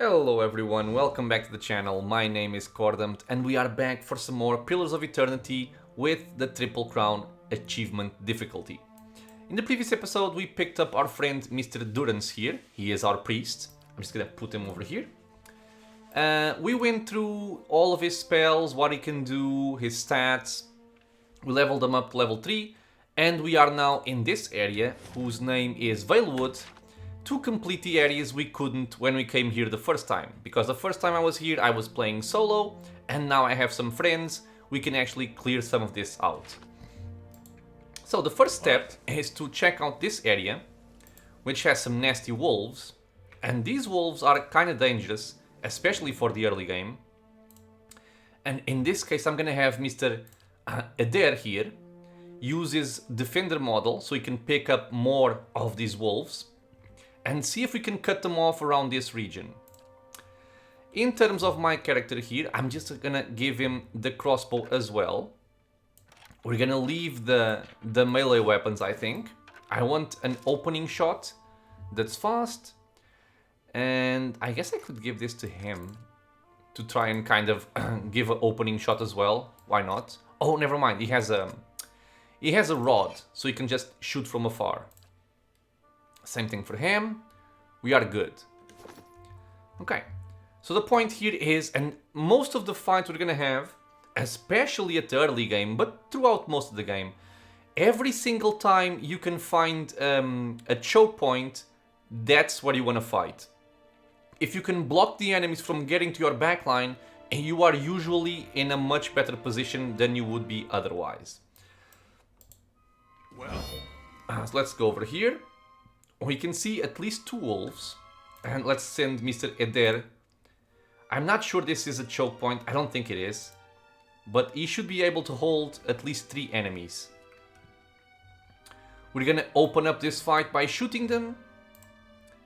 Hello everyone, welcome back to the channel. My name is Cordumt and we are back for some more Pillars of Eternity with the Triple Crown achievement difficulty. In the previous episode we picked up our friend Mr. Durance here. He is our priest. I'm just gonna put him over here. We went through all of his spells, what he can do, his stats. We leveled them up to level 3 and we are now in this area whose name is Veilwood, to complete the areas we couldn't when we came here the first time. Because the first time I was here I was playing solo, and now I have some friends, we can actually clear some of this out. So the first step is to check out this area, which has some nasty wolves, and these wolves are kind of dangerous, especially for the early game. And in this case I'm gonna have Mr. Edér here use his defender model so he can pick up more of these wolves and see if we can cut them off around this region. In terms of my character here, I'm just gonna give him the crossbow as well. We're gonna leave the melee weapons, I think. I want an opening shot that's fast. And I guess I could give this to him to try and kind of give an opening shot as well. Why not? Oh, never mind. He has a rod, so he can just shoot from afar. Same thing for him. We are good. Okay. So the point here is, and most of the fights we're gonna have, especially at the early game, but throughout most of the game, every single time you can find a choke point, that's where you wanna fight. If you can block the enemies from getting to your backline, you are usually in a much better position than you would be otherwise. Well, so let's go over here. We can see at least 2 wolves, and let's send Mr. Edér. I'm not sure this is a choke point, I don't think it is, but he should be able to hold at least 3 enemies. We're gonna open up this fight by shooting them,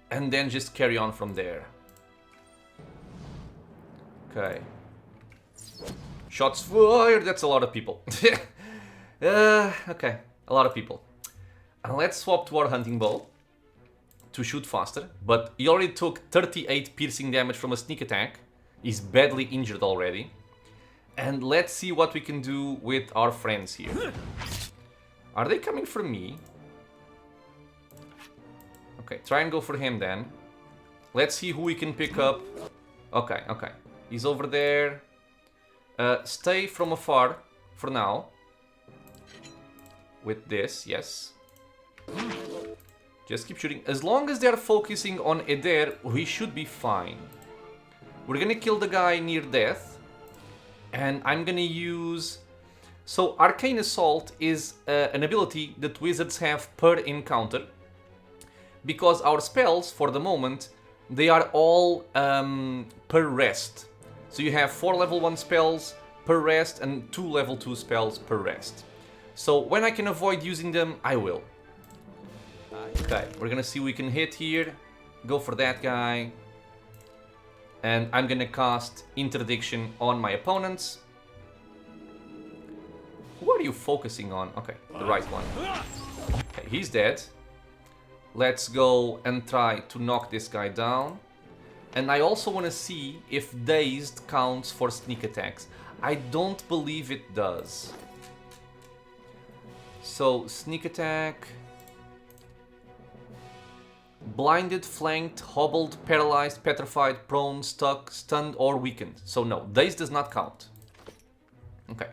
and then just carry on from there. Okay. Shots fired, that's a lot of people. Okay, a lot of people. And let's swap to our hunting bow to shoot faster, but he already took 38 piercing damage from a sneak attack. He's badly injured already. And let's see what we can do with our friends here. Are they coming for me? Okay, try and go for him then. Let's see who we can pick up. Okay, okay. He's over there. Stay from afar for now. With this, yes. Just keep shooting. As long as they're focusing on Edér, we should be fine. We're gonna kill the guy near death. And I'm gonna use... So, Arcane Assault is an ability that wizards have per encounter. Because our spells, for the moment, they are all per rest. So you have 4 level 1 spells per rest and 2 level 2 spells per rest. So when I can avoid using them, I will. Okay, we're gonna see what we can hit here. Go for that guy. And I'm gonna cast Interdiction on my opponents. Who are you focusing on? Okay, the right one. Okay, he's dead. Let's go and try to knock this guy down. And I also want to see if Dazed counts for sneak attacks. I don't believe it does. So, sneak attack... Blinded, flanked, hobbled, paralyzed, petrified, prone, stuck, stunned, or weakened. So no, Dazed does not count. Okay.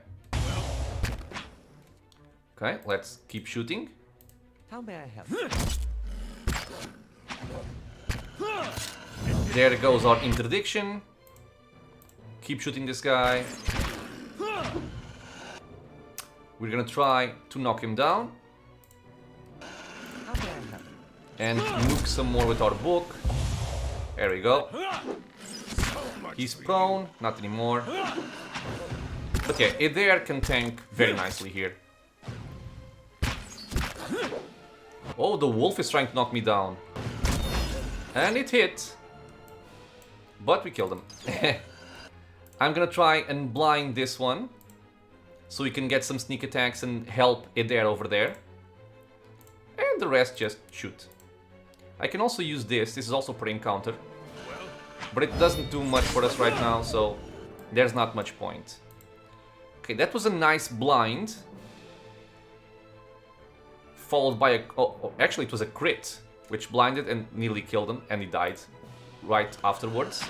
Okay, let's keep shooting. How may I help? There goes our interdiction. Keep shooting this guy. We're gonna try to knock him down. How may I help? And nuke some more with our book. There we go. He's prone, not anymore. But yeah, Edér can tank very nicely here. Oh, the wolf is trying to knock me down. And it hit. But we killed him. I'm gonna try and blind this one, so we can get some sneak attacks and help Edér over there. And the rest just shoot. I can also use this. This is also per encounter. but it doesn't do much for us right now, so there's not much point. Okay, that was a nice blind. Followed by a... Oh, actually it was a crit, which blinded and nearly killed him, and he died right afterwards.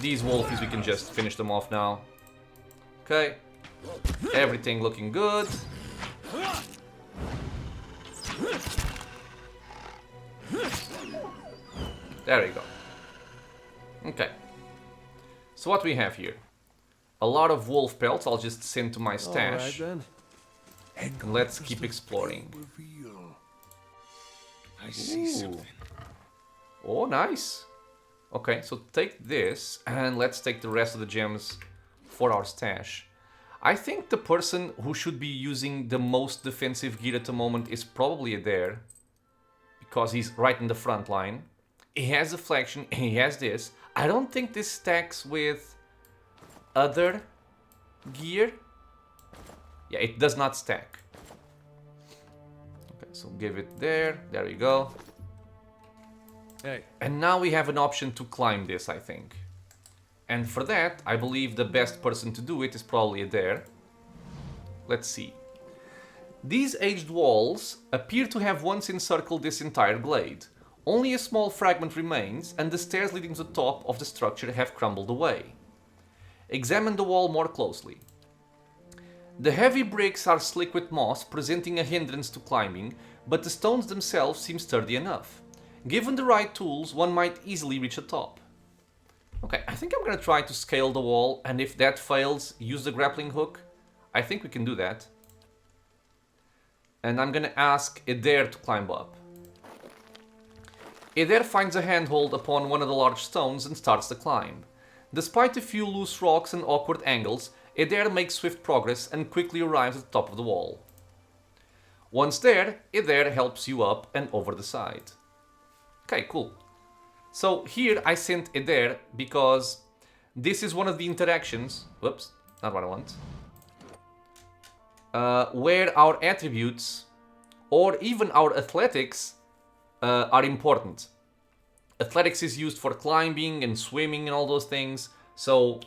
These wolfies, we can just finish them off now. Okay. Everything looking good. There we go. Okay. So what we have here? A lot of wolf pelts. I'll just send to my stash. All right, then. And let's keep exploring. I see something. Oh, nice. Okay, so take this and let's take the rest of the gems for our stash. I think the person who should be using the most defensive gear at the moment is probably Edér, because he's right in the front line. He has a flexion, he has this. I don't think this stacks with other gear. Yeah, it does not stack. Okay, so give it there. There we go. Hey. And now we have an option to climb this, I think. And for that, I believe the best person to do it is probably Edér. Let's see. These aged walls appear to have once encircled this entire glade. Only a small fragment remains, and the stairs leading to the top of the structure have crumbled away. Examine the wall more closely. The heavy bricks are slick with moss, presenting a hindrance to climbing, but the stones themselves seem sturdy enough. Given the right tools, one might easily reach the top. Okay, I think I'm gonna try to scale the wall, and if that fails, use the grappling hook. I think we can do that. And I'm gonna ask Edér to climb up. Edér finds a handhold upon one of the large stones and starts the climb. Despite a few loose rocks and awkward angles, Edér makes swift progress and quickly arrives at the top of the wall. Once there, Edér helps you up and over the side. Okay, cool. So here I sent Edér because this is one of the interactions, whoops, not what I want, where our attributes or even our athletics are important. Athletics is used for climbing and swimming and all those things, so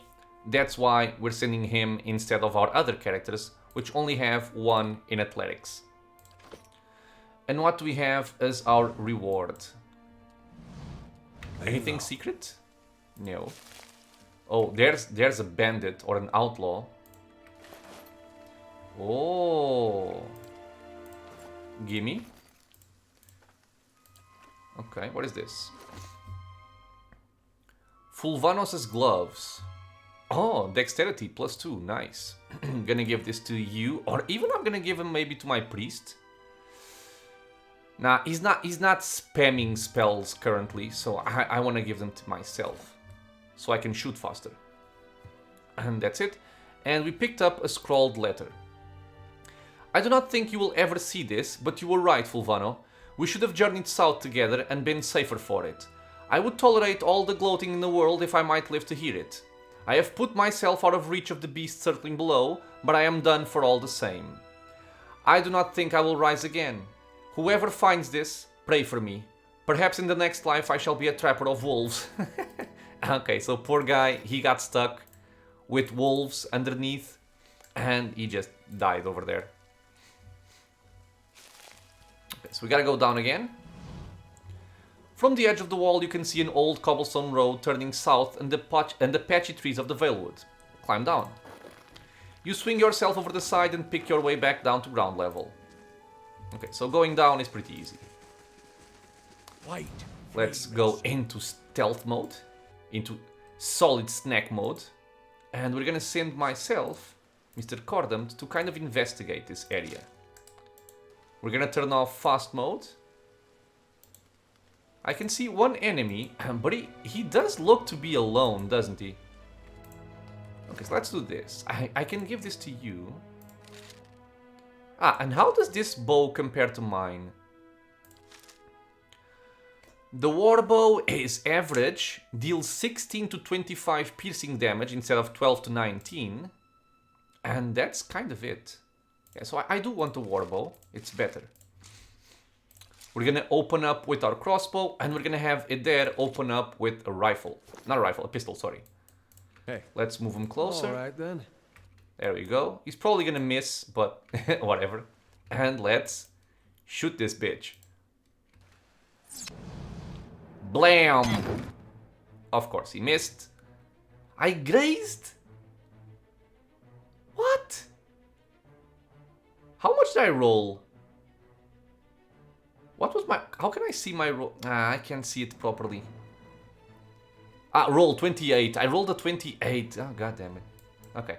that's why we're sending him instead of our other characters, which only have 1 in athletics. And what do we have as our reward? Anything secret? No. Oh, there's a bandit or an outlaw. Oh. Gimme. Okay, what is this? Fulvanos' gloves. Oh, dexterity +2, nice. Gonna give this to you, or even I'm gonna give him maybe to my priest. Nah, he's not spamming spells currently, so I want to give them to myself, so I can shoot faster. And that's it. And we picked up a scrawled letter. I do not think you will ever see this, but you were right, Fulvano. We should have journeyed south together and been safer for it. I would tolerate all the gloating in the world if I might live to hear it. I have put myself out of reach of the beast circling below, but I am done for all the same. I do not think I will rise again. Whoever finds this, pray for me. Perhaps in the next life I shall be a trapper of wolves. Okay, so poor guy, he got stuck with wolves underneath and he just died over there. Okay, so we gotta go down again. From the edge of the wall you can see an old cobblestone road turning south and the patchy trees of the Veilwood. Climb down. You swing yourself over the side and pick your way back down to ground level. Okay, so going down is pretty easy. Let's go into stealth mode, into solid snack mode, and we're gonna send myself, Mr. Cordam, to kind of investigate this area. We're gonna turn off fast mode. I can see one enemy, but he does look to be alone, doesn't he? Okay, so let's do this. I can give this to you. Ah, and how does this bow compare to mine? The warbow is average, deals 16 to 25 piercing damage instead of 12 to 19. And that's kind of it. Yeah, so I do want the warbow, it's better. We're gonna open up with our crossbow, and we're gonna have Edér open up with a rifle. Not a rifle, a pistol, sorry. Hey. Let's move him closer. All right then. There we go. He's probably gonna miss, but whatever. And let's shoot this bitch. Blam! Of course, he missed. I grazed? What? How much did I roll? What was my... How can I see my roll? I can't see it properly. Roll 28. I rolled a 28. Oh, god damn it. Okay.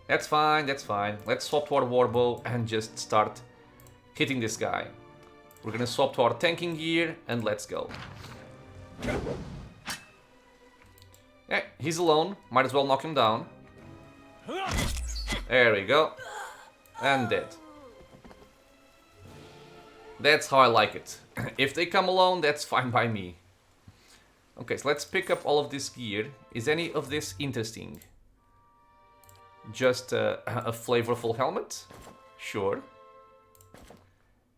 That's fine, that's fine. Let's swap to our warbow and just start hitting this guy. We're gonna swap to our tanking gear and let's go. Yeah, he's alone. Might as well knock him down. There we go. And dead. That's how I like it. If they come alone, that's fine by me. Okay, so let's pick up all of this gear. Is any of this interesting? Just a flavorful helmet? Sure.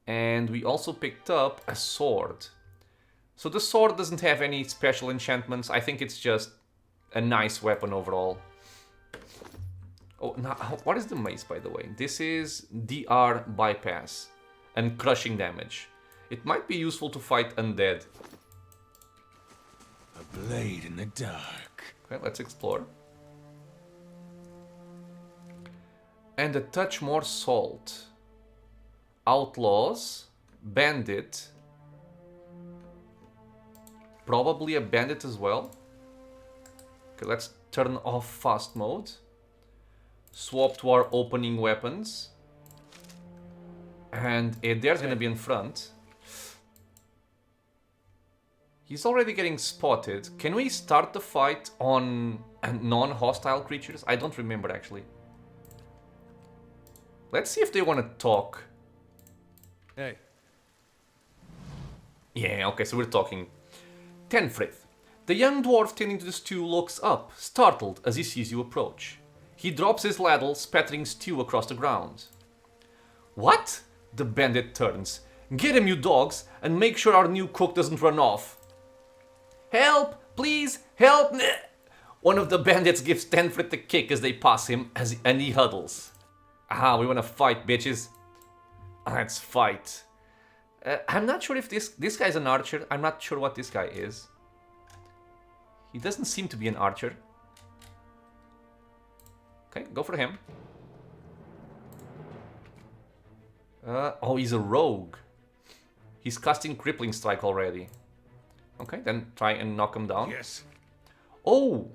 And we also picked up a sword. So the sword doesn't have any special enchantments. I think it's just a nice weapon overall. Oh, now, what is the mace, by the way? This is DR bypass and crushing damage. It might be useful to fight undead. A blade in the dark. Okay, let's explore. And a touch more salt. Outlaws. Bandit. Probably a bandit as well. Okay, let's turn off fast mode. Swap to our opening weapons. And Edér's gonna be in front. He's already getting spotted. Can we start the fight on non-hostile creatures? I don't remember actually. Let's see if they want to talk. Hey. Yeah, okay, so we're talking. Tenfrith. The young dwarf tending to the stew looks up, startled as he sees you approach. He drops his ladle, spattering stew across the ground. What? The bandit turns. Get him, you dogs, and make sure our new cook doesn't run off. Help! Please! Help! One of the bandits gives Tenfrith a kick as they pass him, and he huddles. Ah, we wanna fight, bitches. Let's fight. I'm not sure if this guy's an archer. I'm not sure what this guy is. He doesn't seem to be an archer. Okay, go for him. Oh, he's a rogue. He's casting Crippling Strike already. Okay, then try and knock him down. Yes. Oh!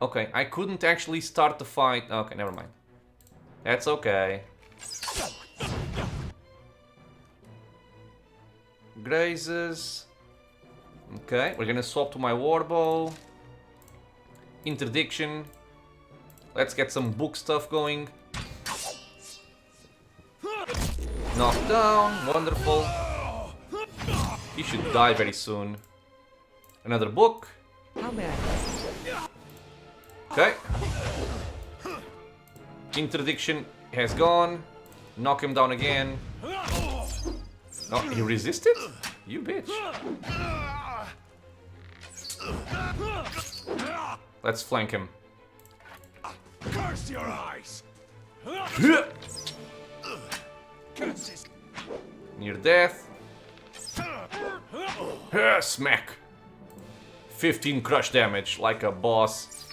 Okay, I couldn't actually start the fight. Okay, never mind. That's okay. Grazes. Okay, we're gonna swap to my warbow. Interdiction. Let's get some book stuff going. Knocked down, wonderful. He should die very soon. Another book. How may I help? Okay. Interdiction has gone. Knock him down again. No, he resisted? You bitch. Let's flank him. Curse your eyes. Near death. Smack. 15 crush damage, like a boss.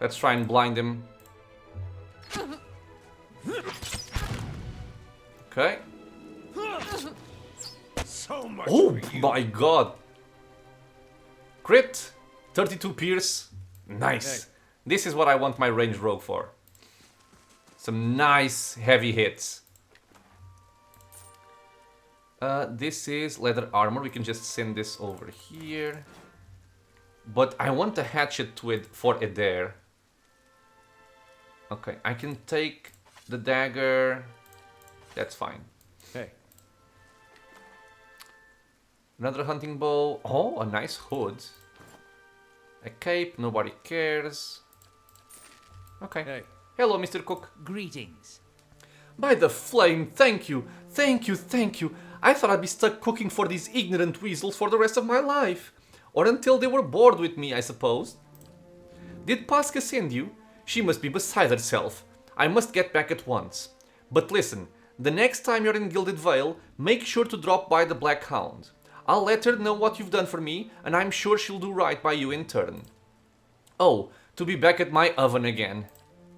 Let's try and blind him. Okay. So much Oh for you. my god. Crit. 32 pierce. Nice. Hey. This is what I want my ranged rogue for. Some nice heavy hits. This is leather armor. We can just send this over here. But I want a hatchet for Edér. Okay, I can take the dagger. That's fine. Hey. Another hunting bow. Oh, a nice hood. A cape. Nobody cares. Okay. Hey. Hello, Mr. Cook. Greetings. By the flame, thank you. Thank you, thank you. I thought I'd be stuck cooking for these ignorant weasels for the rest of my life. Or until they were bored with me, I suppose. Did Pasca send you? She must be beside herself. I must get back at once. But listen, the next time you're in Gilded Vale, make sure to drop by the Black Hound. I'll let her know what you've done for me, and I'm sure she'll do right by you in turn. Oh, to be back at my oven again.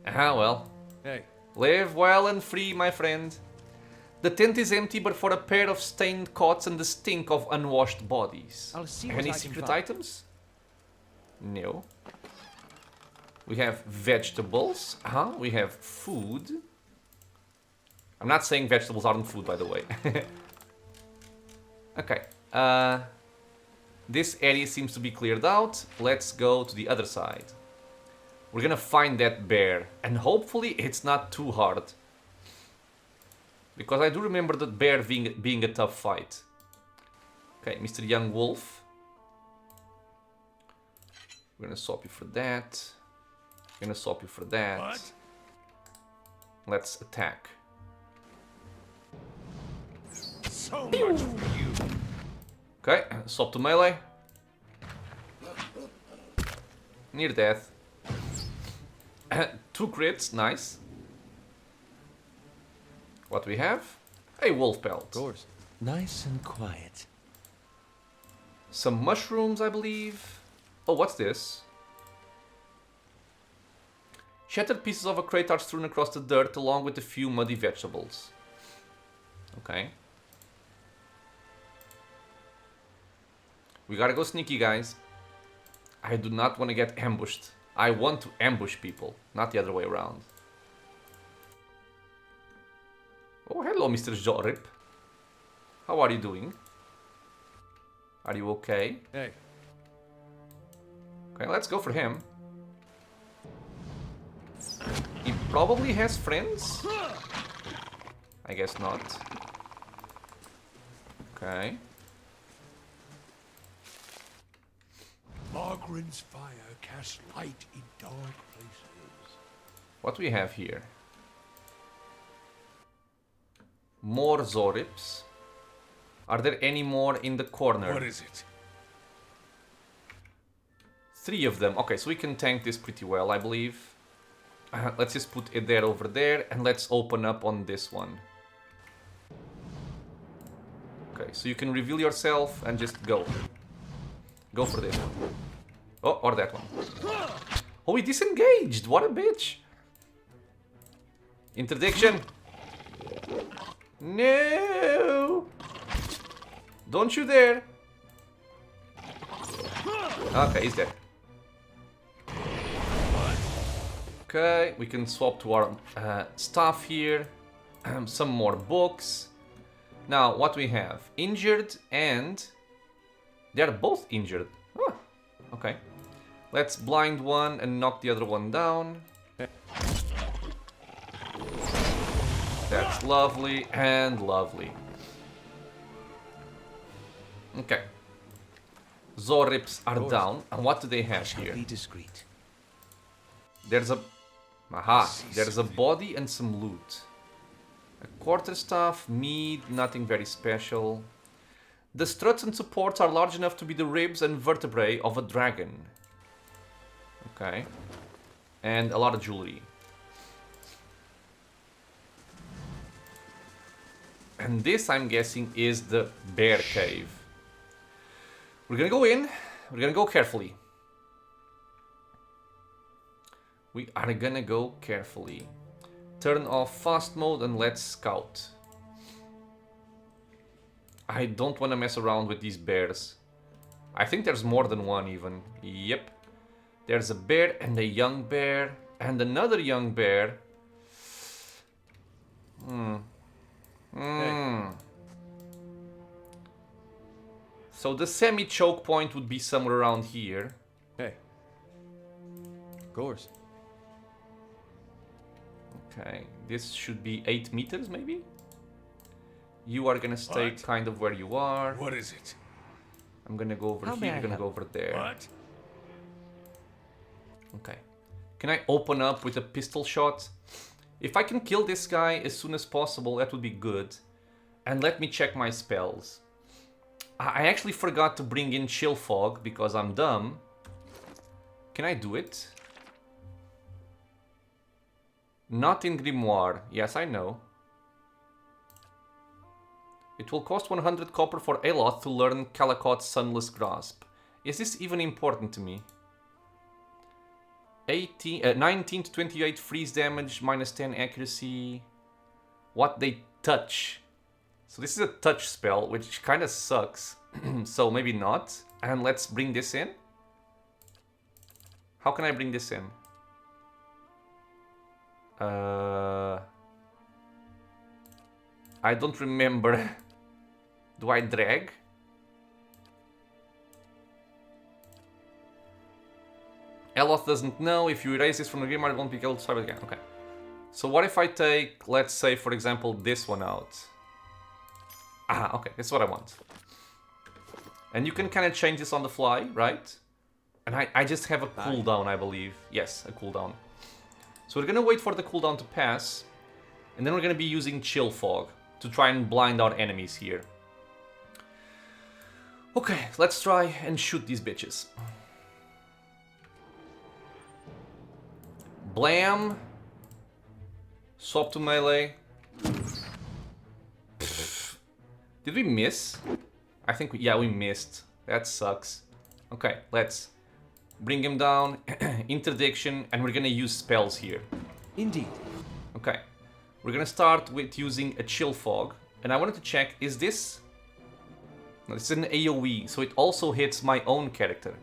Ah, well. Hey. Live well and free, my friend. The tent is empty but for a pair of stained cots and the stink of unwashed bodies. I'll see what Any I can secret find. items? No. We have vegetables. We have food. I'm not saying vegetables aren't food, by the way. Okay. This area seems to be cleared out. Let's go to the other side. We're gonna find that bear. And hopefully it's not too hard. Because I do remember that bear being a tough fight. Okay, Mr. Young Wolf. We're gonna swap you for that. Gonna swap you for that. What? Let's attack. So much for you. Okay, swap to melee. Near death. 2 crits, nice. What we have? A wolf pelt. Of course. Nice and quiet. Some mushrooms, I believe. Oh, what's this? Shattered pieces of a crate are strewn across the dirt along with a few muddy vegetables. Okay. We gotta go sneaky, guys. I do not want to get ambushed. I want to ambush people, not the other way around. Oh, hello, Mr. Jorip. How are you doing? Are you okay? Hey. Okay, let's go for him. He probably has friends? I guess not. Okay. Margaren's fire casts light in dark places. What do we have here? More Zorips. Are there any more in the corner? What is it? 3 of them. Okay, so we can tank this pretty well, I believe. Let's just put Edér over there and let's open up on this one. Okay, so you can reveal yourself and just go. Go for this one. Oh, or that one. Oh, he disengaged! What a bitch! Interdiction! No! Don't you dare! Okay, he's dead. Okay, we can swap to our stuff here. Some more books. Now, what we have? Injured and... They're both injured. Oh, okay. Let's blind one and knock the other one down. That's lovely and lovely. Okay. Zorips are down. And what do they have here? Be discreet. There's a... Aha! There's a body and some loot. A quarterstaff, mead, nothing very special. The struts and supports are large enough to be the ribs and vertebrae of a dragon. Okay. And a lot of jewelry. And this, I'm guessing, is the bear cave. We're gonna go in. We're gonna go carefully. We are gonna go carefully. Turn off fast mode and let's scout. I don't want to mess around with these bears. I think there's more than one even. Yep. There's a bear and a young bear and another young bear. So the semi-choke point would be somewhere around here. Hey. Of course. Okay, this should be 8 meters maybe? You are gonna stay What? kind of where you are. What is it? I'm gonna go over How here, may I you're gonna help? go over there. What? Okay. Can I open up with a pistol shot? If I can kill this guy as soon as possible, that would be good. And let me check my spells. I actually forgot to bring in Chill Fog because I'm dumb. Can I do it? Not in Grimoire. Yes, I know. It will cost 100 copper for Aloth to learn Calicott's Sunless Grasp. Is this even important to me? 19 to 28 freeze damage, minus 10 accuracy. What they touch. So this is a touch spell, which kind of sucks. So maybe not. And let's bring this in. How can I bring this in? I don't remember. Do I drag? Aloth doesn't know. If you erase this from the Grimoire, it won't be able to start again. Okay. So what if I take, let's say, for example, this one out? Ah, okay. This is what I want. And you can kind of change this on the fly, right? And I just have a cooldown, I believe. Yes, a cooldown. So we're going to wait for the cooldown to pass. And then we're going to be using Chill Fog to try and blind our enemies here. Okay, let's try and shoot these bitches. Blam. Swap to melee. Pfft. Did we miss? I think, yeah, we missed. That sucks. Okay, let's bring him down. Interdiction, and we're gonna use spells here. Indeed. Okay. We're gonna start with using a Chill Fog. And I wanted to check, is this... No, this is an AoE, so it also hits my own character.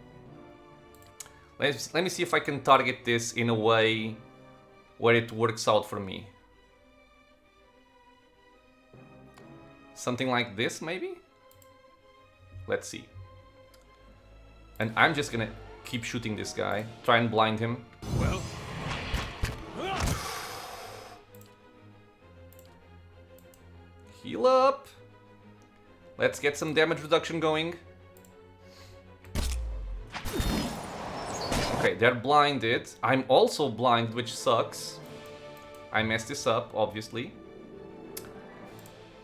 Let me see if I can target this in a way where it works out for me. Something like this, maybe? Let's see. And I'm just gonna keep shooting this guy. Try and blind him. Well. Heal up. Let's get some damage reduction going. Okay, they're blinded. I'm also blind, which sucks. I messed this up, obviously.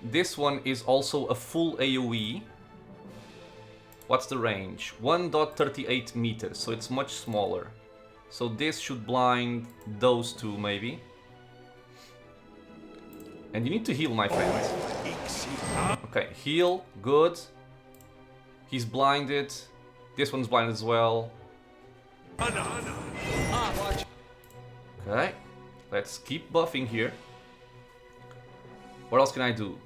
This one is also a full AoE. What's the range? 1.38 meters, so it's much smaller. So this should blind those two, maybe. And you need to heal, my friend. Okay, heal, good. He's blinded. This one's blinded as well. Okay, let's keep buffing here. What else can I do?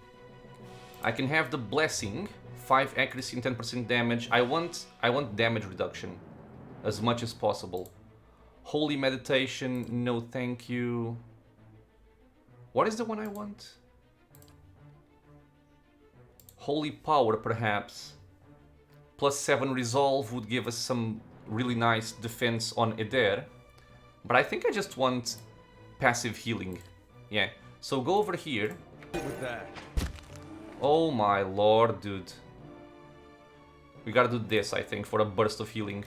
I can have the blessing, 5 accuracy and 10% damage. I want damage reduction as much as possible. Holy meditation, no thank you. What is the one I want? Holy power, perhaps. Plus 7 resolve would give us some really nice defense on Edér. But I think I just want passive healing. Yeah, so go over here. With that. Oh my lord, dude. We gotta do this, I think, for a burst of healing.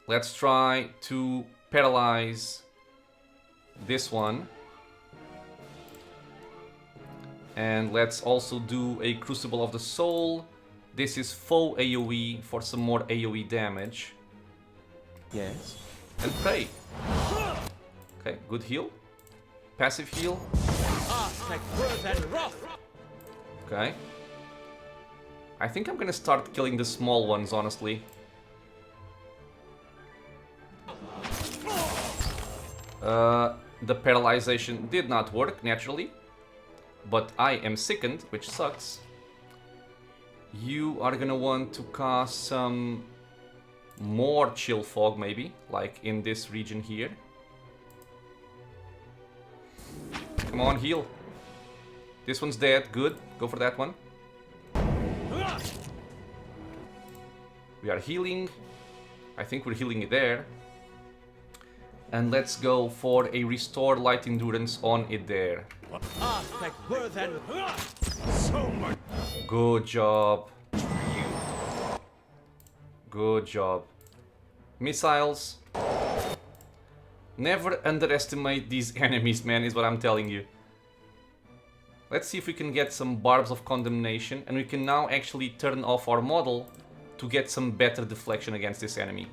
Let's try to paralyze this one. And let's also do a Crucible of the Soul. This is faux AoE for some more AoE damage. Yes. And pray. Okay, good heal. Passive heal. Okay. I think I'm gonna start killing the small ones, honestly. The paralyzation did not work, naturally. But I am sickened, which sucks. You are gonna want to cast some more Chill Fog, maybe, like in this region here. Come on, heal. This one's dead, good. Go for that one. We are healing. I think we're healing it there. And let's go for a Restore Light Endurance on Edér. Good job. Good job. Missiles. Never underestimate these enemies, man, is what I'm telling you. Let's see if we can get some Barbs of Condemnation, and we can now actually turn off our model to get some better deflection against this enemy.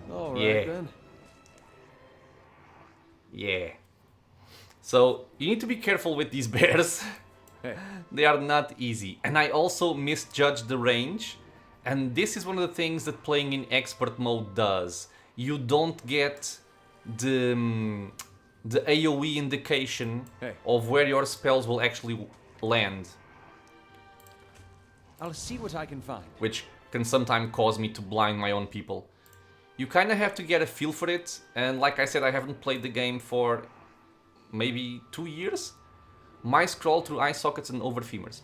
Alright then. Yeah. So, you need to be careful with these bears. They are not easy. And I also misjudged the range. And this is one of the things that playing in expert mode does. You don't get the AoE indication of where your spells will actually land. I'll see what I can find. Which can sometimes cause me to blind my own people. You kind of have to get a feel for it. And like I said, I haven't played the game for maybe 2 years. My scroll through eye sockets and over femurs.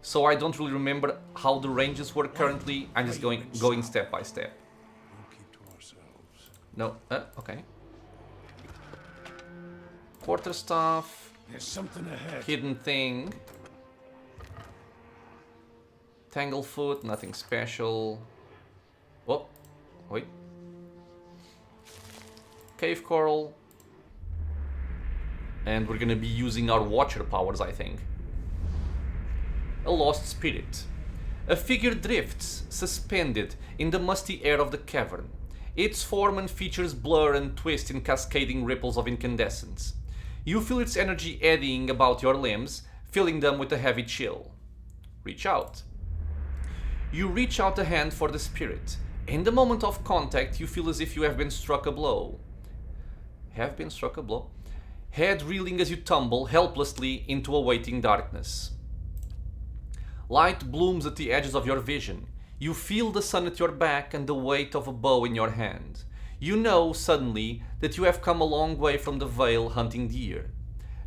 So I don't really remember how the ranges work currently. I'm just going step by step. We'll keep to ourselves. No, okay. Quarterstaff. There's something ahead. Hidden thing. Tanglefoot, nothing special. Oh, wait. Cave coral. And we're gonna be using our Watcher powers, I think. A lost spirit. A figure drifts, suspended in the musty air of the cavern. Its form and features blur and twist in cascading ripples of incandescence. You feel its energy eddying about your limbs, filling them with a heavy chill. Reach out. You reach out a hand for the spirit. In the moment of contact, you feel as if you have been struck a blow. Have been struck a blow? Head reeling as you tumble helplessly into a waiting darkness. Light blooms at the edges of your vision. You feel the sun at your back and the weight of a bow in your hand. You know, suddenly, that you have come a long way from the Vale hunting deer.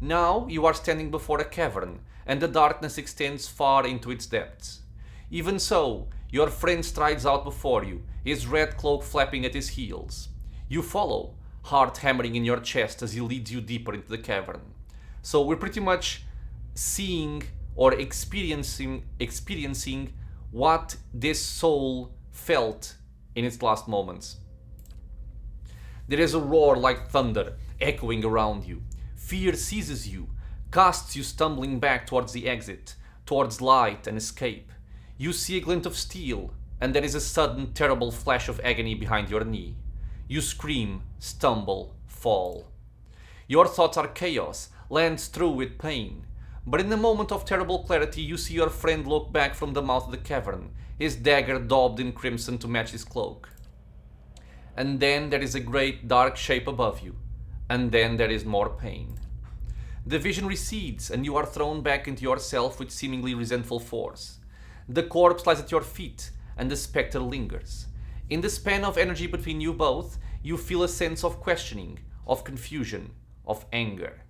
Now you are standing before a cavern, and the darkness extends far into its depths. Even so, your friend strides out before you, his red cloak flapping at his heels. You follow, heart hammering in your chest as he leads you deeper into the cavern. So we're pretty much seeing or experiencing what this soul felt in its last moments. There is a roar like thunder echoing around you. Fear seizes you, casts you stumbling back towards the exit, towards light and escape. You see a glint of steel, and there is a sudden terrible flash of agony behind your knee. You scream, stumble, fall. Your thoughts are chaos, lance through with pain. But in a moment of terrible clarity, you see your friend look back from the mouth of the cavern, his dagger daubed in crimson to match his cloak. And then there is a great dark shape above you, and then there is more pain. The vision recedes, and you are thrown back into yourself with seemingly resentful force. The corpse lies at your feet, and the spectre lingers. In the span of energy between you both, you feel a sense of questioning, of confusion, of anger.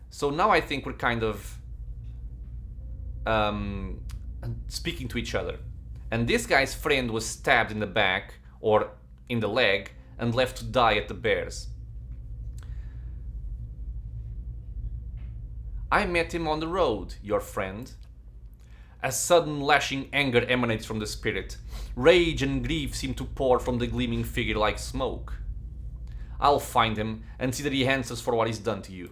So now I think we're kind of speaking to each other. And this guy's friend was stabbed in the back, or in the leg, and left to die at the bears. I met him on the road, your friend. A sudden lashing anger emanates from the spirit. Rage and grief seem to pour from the gleaming figure like smoke. I'll find him and see that he answers for what he's done to you.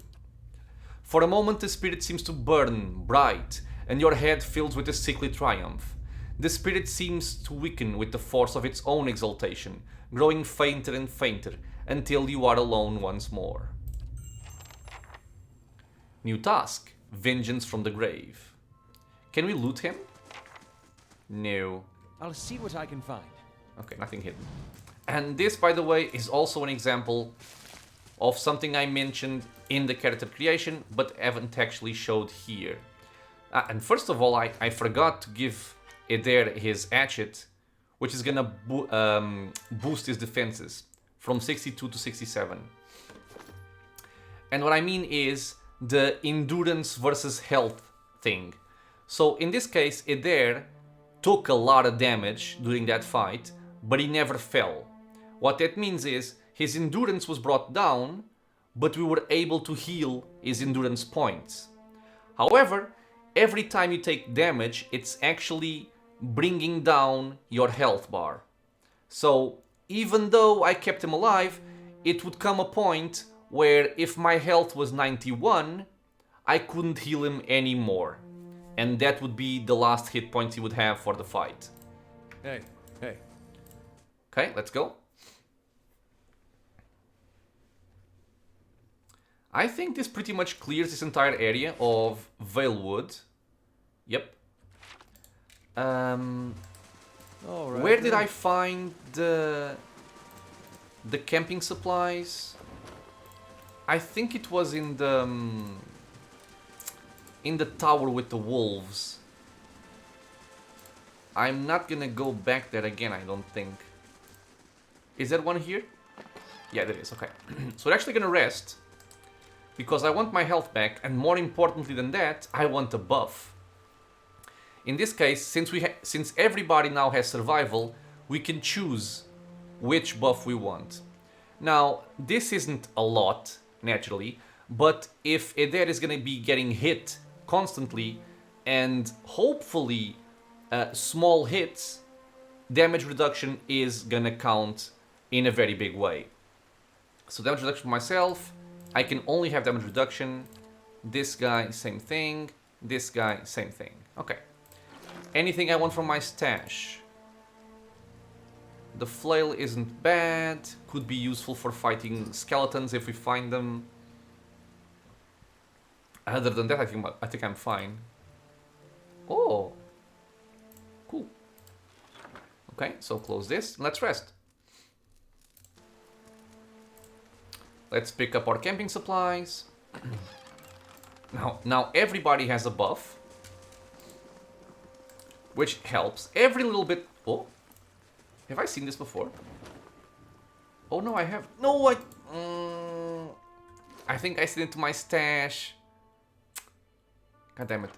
For a moment the spirit seems to burn bright, and your head fills with a sickly triumph. The spirit seems to weaken with the force of its own exaltation, growing fainter and fainter, until you are alone once more. New task, Vengeance from the Grave. Can we loot him? No. I'll see what I can find. Okay, nothing hidden. And this, by the way, is also an example of something I mentioned in the character creation, but haven't actually showed here. And first of all, I forgot to give Edér his hatchet, which is gonna boost his defenses from 62 to 67. And what I mean is the endurance versus health thing. So in this case, Edér took a lot of damage during that fight, but he never fell. What that means is his endurance was brought down, but we were able to heal his endurance points. However, every time you take damage, it's actually bringing down your health bar. So even though I kept him alive, it would come a point where if my health was 91, I couldn't heal him anymore. And that would be the last hit points he would have for the fight. Hey. Okay, let's go. I think this pretty much clears this entire area of Veilwood. Yep. All right. Where did I find the camping supplies? I think it was in the tower with the wolves. I'm not gonna go back there again, I don't think. Is there one here? Yeah, there is, okay. So we're actually gonna rest, because I want my health back, and more importantly than that, I want a buff. In this case, since everybody now has survival, we can choose which buff we want. Now, this isn't a lot, naturally, but if Edér is gonna be getting hit constantly, and hopefully small hits, damage reduction is gonna count in a very big way. So damage reduction for myself, I can only have damage reduction. This guy, same thing. This guy, same thing. Okay. Anything I want from my stash? The flail isn't bad. Could be useful for fighting skeletons if we find them. Other than that, I think I'm fine. Oh. Cool. Okay, so close this. Let's rest. Let's pick up our camping supplies. Now everybody has a buff, which helps every little bit. Oh, have I seen this before? Oh no, I have. No, I think I sent it to my stash. God damn it.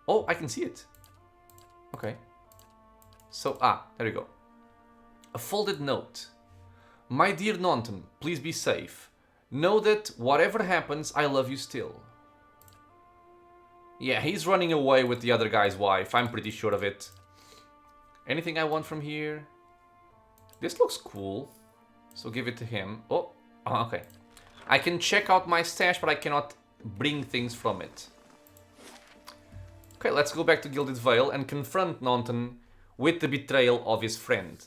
Oh, I can see it. Okay. So, there you go. A folded note. My dear Nonton, please be safe. Know that whatever happens, I love you still. Yeah, he's running away with the other guy's wife. I'm pretty sure of it. Anything I want from here? This looks cool. So give it to him. Oh, okay. I can check out my stash, but I cannot bring things from it. Okay, let's go back to Gilded Vale and confront Nonton with the betrayal of his friend.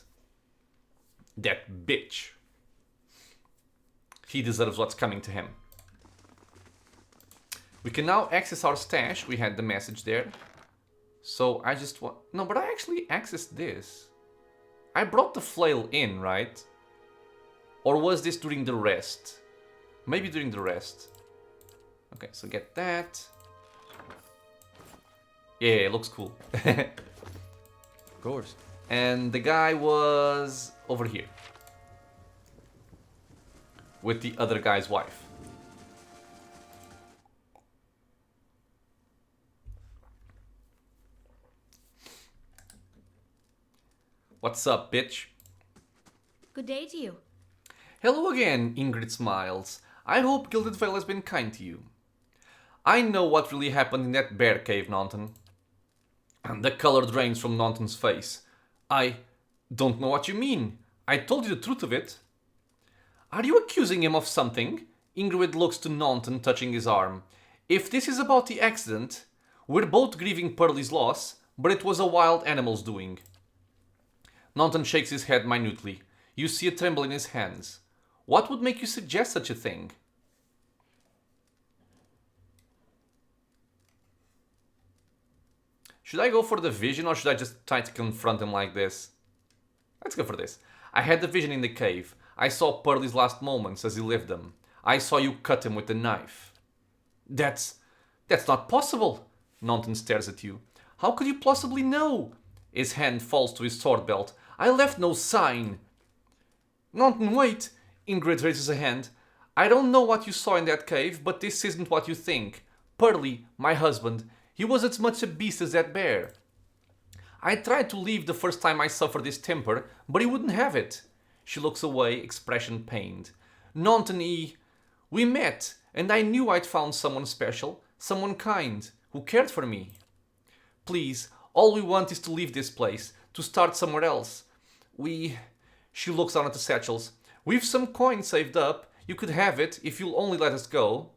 That bitch. He deserves what's coming to him. We can now access our stash. We had the message there. So I just want... No, but I actually accessed this. I brought the flail in, right? Or was this during the rest? Maybe during the rest. Okay, so get that. Yeah, it looks cool. Of course. And the guy was over here. With the other guy's wife. What's up, bitch? Good day to you. Hello again, Ingrid smiles. I hope Gilded Vale has been kind to you. I know what really happened in that bear cave, Nonton. And the color drains from Nonton's face. I don't know what you mean. I told you the truth of it. Are you accusing him of something? Ingrid looks to Nonton, touching his arm. If this is about the accident, we're both grieving Pearlie's loss, but it was a wild animal's doing. Nonton shakes his head minutely. You see a tremble in his hands. What would make you suggest such a thing? Should I go for the vision or should I just try to confront him like this? Let's go for this. I had the vision in the cave. I saw Pearlie's last moments as he lived them. I saw you cut him with the knife. That's not possible. Nonton stares at you. How could you possibly know? His hand falls to his sword belt. I left no sign. Nonton, wait. Ingrid raises a hand. I don't know what you saw in that cave, but this isn't what you think. Pearlie, my husband, he was as much a beast as that bear. I tried to leave the first time I suffered his temper, but he wouldn't have it. She looks away, expression pained. Nonton, we met, and I knew I'd found someone special, someone kind, who cared for me. Please, all we want is to leave this place, to start somewhere else. She looks down at the satchels. We've some coins saved up. You could have it if you'll only let us go.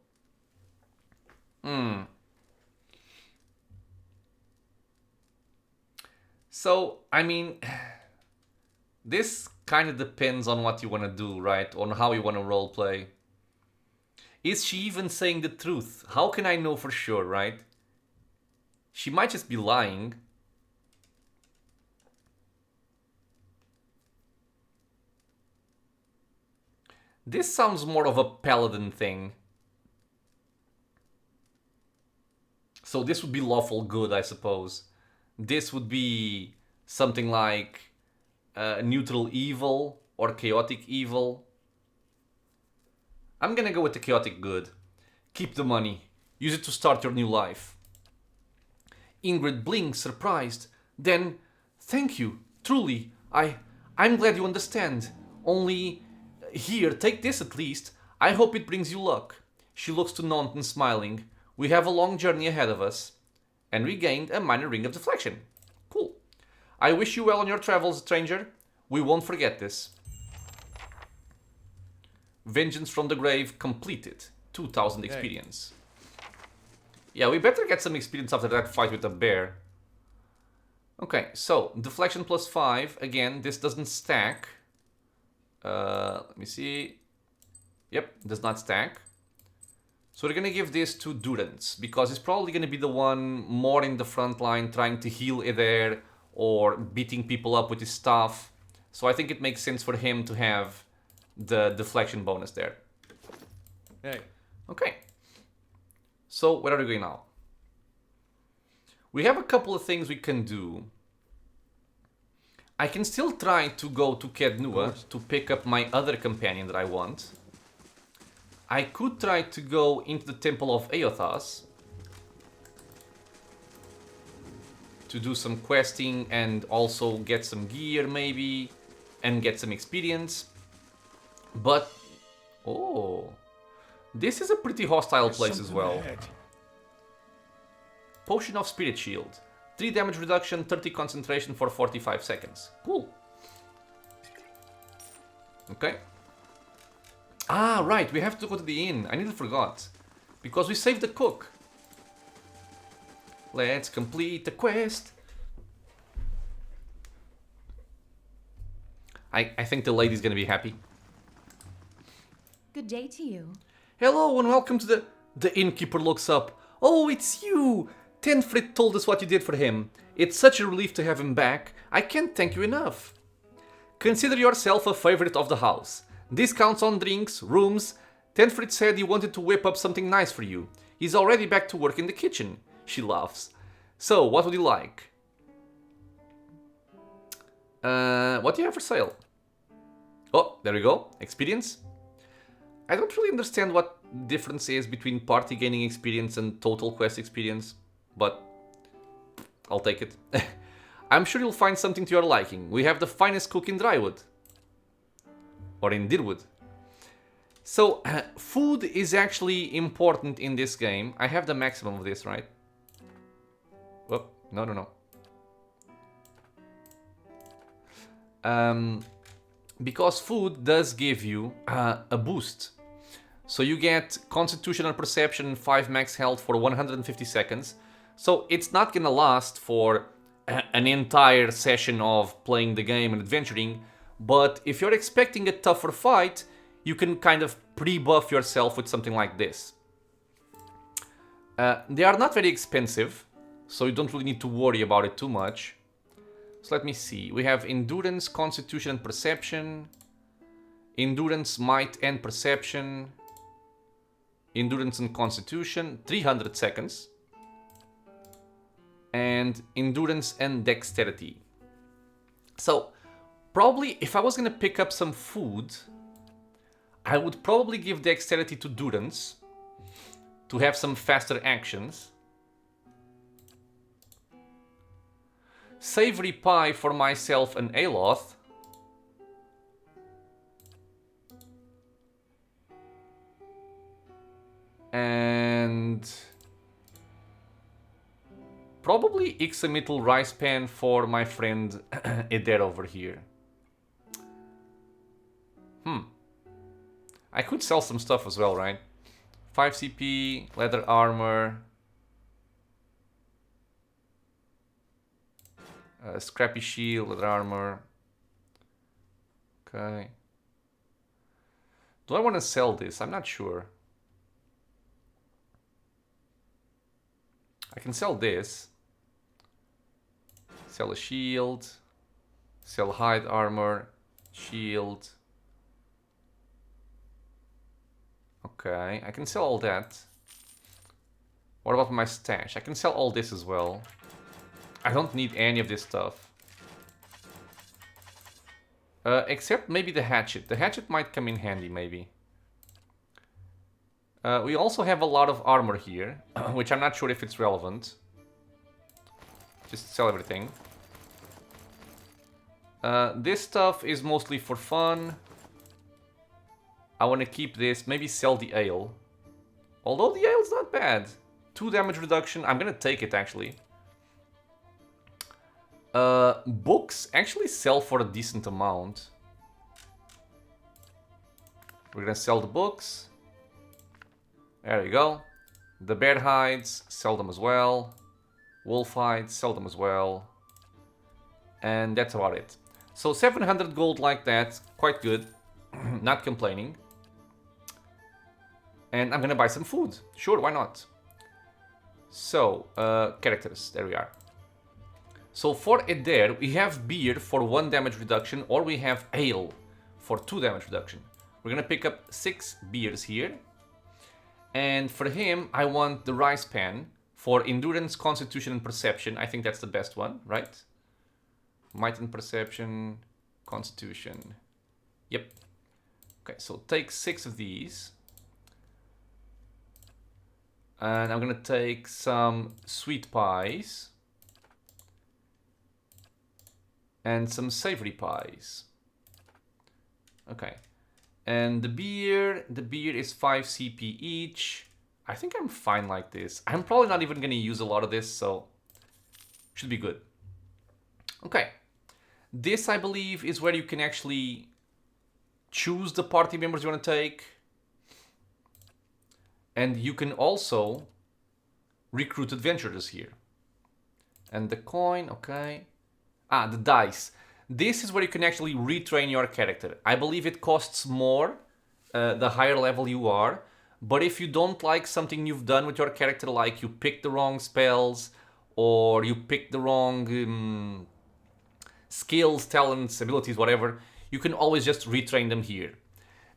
So, I mean, this kind of depends on what you want to do, right? On how you want to roleplay. Is she even saying the truth? How can I know for sure, right? She might just be lying. This sounds more of a paladin thing. So this would be lawful good, I suppose. This would be something like neutral evil or chaotic evil. I'm gonna go with the chaotic good. Keep the money. Use it to start your new life. Ingrid blinks, surprised. Then, thank you. Truly, I'm glad you understand. Only, here, take this at least. I hope it brings you luck. She looks to Naunton, smiling. We have a long journey ahead of us. And we gained a minor ring of deflection. Cool. I wish you well on your travels, stranger. We won't forget this. Vengeance from the Grave completed. 2000 experience. Yeah, we better get some experience after that fight with the bear. Okay, so deflection plus 5. Again, this doesn't stack. Let me see. Yep, does not stack. So we're gonna give this to Durance, because he's probably gonna be the one more in the front line trying to heal Edér or beating people up with his staff. So I think it makes sense for him to have the deflection bonus there. Hey. Okay. So where are we going now? We have a couple of things we can do. I can still try to go to Kednua to pick up my other companion that I want. I could try to go into the Temple of Eothas to do some questing and also get some gear maybe and get some experience. But, oh, this is a pretty hostile place as well. Potion of Spirit Shield. 3 damage reduction, 30 concentration for 45 seconds. Cool. Okay. Ah, right, we have to go to the inn. I nearly forgot. Because we saved the cook. Let's complete the quest. I think the lady's gonna be happy. Good day to you. Hello and welcome to the... The innkeeper looks up. Oh, it's you! Tenfrit told us what you did for him. It's such a relief to have him back. I can't thank you enough. Consider yourself a favorite of the house. Discounts on drinks, rooms. Tenfrit said he wanted to whip up something nice for you. He's already back to work in the kitchen. She laughs. So, what would you like? What do you have for sale? Oh, there we go. Experience. I don't really understand what difference is between party gaining experience and total quest experience, but I'll take it. I'm sure you'll find something to your liking. We have the finest cook in Drywood. Or in Deerwood. So, food is actually important in this game. I have the maximum of this, right? Oh, no. Because food does give you a boost. So you get Constitution and Perception 5 max health for 150 seconds. So it's not gonna last for an entire session of playing the game and adventuring. But if you're expecting a tougher fight, you can kind of pre-buff yourself with something like this. They are not very expensive, so you don't really need to worry about it too much. So let me see. We have Endurance, Constitution, and Perception. Endurance, Might, and Perception. Endurance and Constitution, 300 seconds. And Endurance and Dexterity. So, probably, if I was gonna pick up some food, I would probably give Dexterity to Durance to have some faster actions. Savory Pie for myself and Aloth. And Probably Ixamital rice pan for my friend Edér over here. I could sell some stuff as well, right? 5 CP, leather armor, scrappy shield, leather armor. Okay. Do I want to sell this? I'm not sure. I can sell this. Sell a shield. Sell hide armor. Shield. Okay, I can sell all that. What about my stash? I can sell all this as well. I don't need any of this stuff. Except maybe the hatchet. The hatchet might come in handy, maybe. We also have a lot of armor here, which I'm not sure if it's relevant. Just sell everything. This stuff is mostly for fun. I want to keep this, maybe sell the ale. Although the ale's not bad. 2 damage reduction, I'm gonna take it actually. Books actually sell for a decent amount. We're gonna sell the books. There you go. The bear hides, sell them as well. Wolf hides, sell them as well. And that's about it. So 700 gold like that, quite good. Not complaining. And I'm gonna buy some food. Sure, why not? So, characters, there we are. So for Edér, we have beer for 1 damage reduction, or we have ale for 2 damage reduction. We're gonna pick up 6 beers here. And for him, I want the rice pan for endurance, constitution, and perception. I think that's the best one, right? Might and perception, constitution. Yep. Okay, so take 6 of these. And I'm gonna take some sweet pies. And some savory pies. Okay. And the beer is 5 CP each. I think I'm fine like this. I'm probably not even gonna use a lot of this, so should be good. Okay. This, I believe, is where you can actually choose the party members you want to take. And you can also recruit adventurers here. And the coin, okay. Ah, the dice. This is where you can actually retrain your character. I believe it costs more the higher level you are. But if you don't like something you've done with your character, like you picked the wrong spells, or you picked the wrong skills, talents, abilities, whatever, you can always just retrain them here.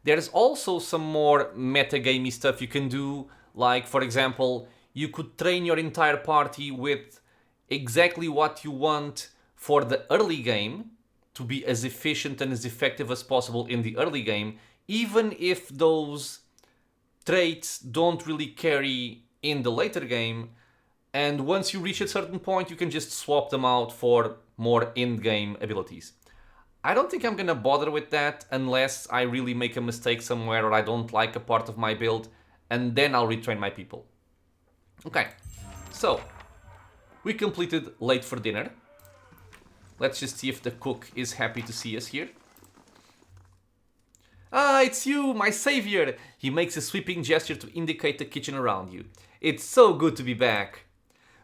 There's also some more metagamey stuff you can do, like, for example, you could train your entire party with exactly what you want for the early game, to be as efficient and as effective as possible in the early game, even if those traits don't really carry in the later game, and once you reach a certain point, you can just swap them out for more in-game abilities. I don't think I'm gonna bother with that unless I really make a mistake somewhere or I don't like a part of my build, and then I'll retrain my people. Okay, so we completed late for dinner. Let's just see if the cook is happy to see us here. Ah, it's you, my savior! He makes a sweeping gesture to indicate the kitchen around you. It's so good to be back.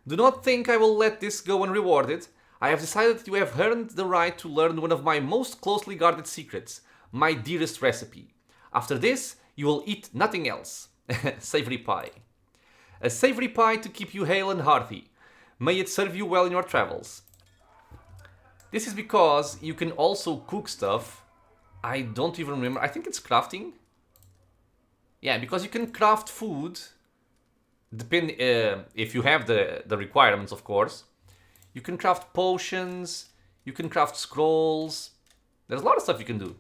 Do not think I will let this go unrewarded. I have decided that you have earned the right to learn one of my most closely guarded secrets, my dearest recipe. After this, you will eat nothing else. Savory pie. A savory pie to keep you hale and hearty. May it serve you well in your travels. This is because you can also cook stuff. I don't even remember. I think it's crafting. Yeah, because you can craft food. Depend if you have the requirements, of course. You can craft potions. You can craft scrolls. There's a lot of stuff you can do.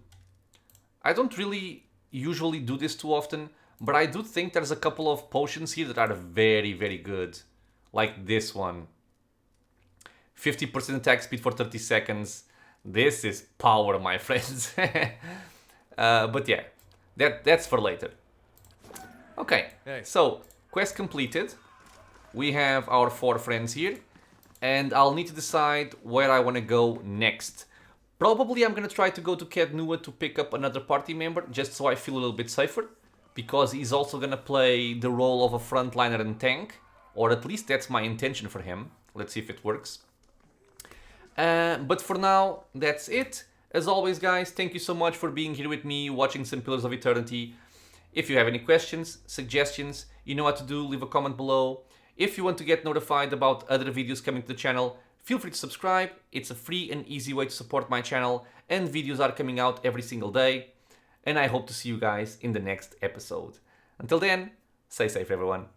I don't really usually do this too often, but I do think there's a couple of potions here that are very, very good. Like this one. 50% attack speed for 30 seconds. This is power, my friends. But yeah, that's for later. Okay, so quest completed. We have our 4 friends here. and I'll need to decide where I want to go next. Probably I'm going to try to go to Kednua to pick up another party member, just so I feel a little bit safer, because he's also going to play the role of a frontliner and tank, or at least that's my intention for him. Let's see if it works. But for now, that's it. As always, guys, thank you so much for being here with me, watching some Pillars of Eternity. If you have any questions, suggestions, you know what to do, leave a comment below. If you want to get notified about other videos coming to the channel, feel free to subscribe. It's a free and easy way to support my channel, and videos are coming out every single day. And I hope to see you guys in the next episode. Until then, stay safe, everyone.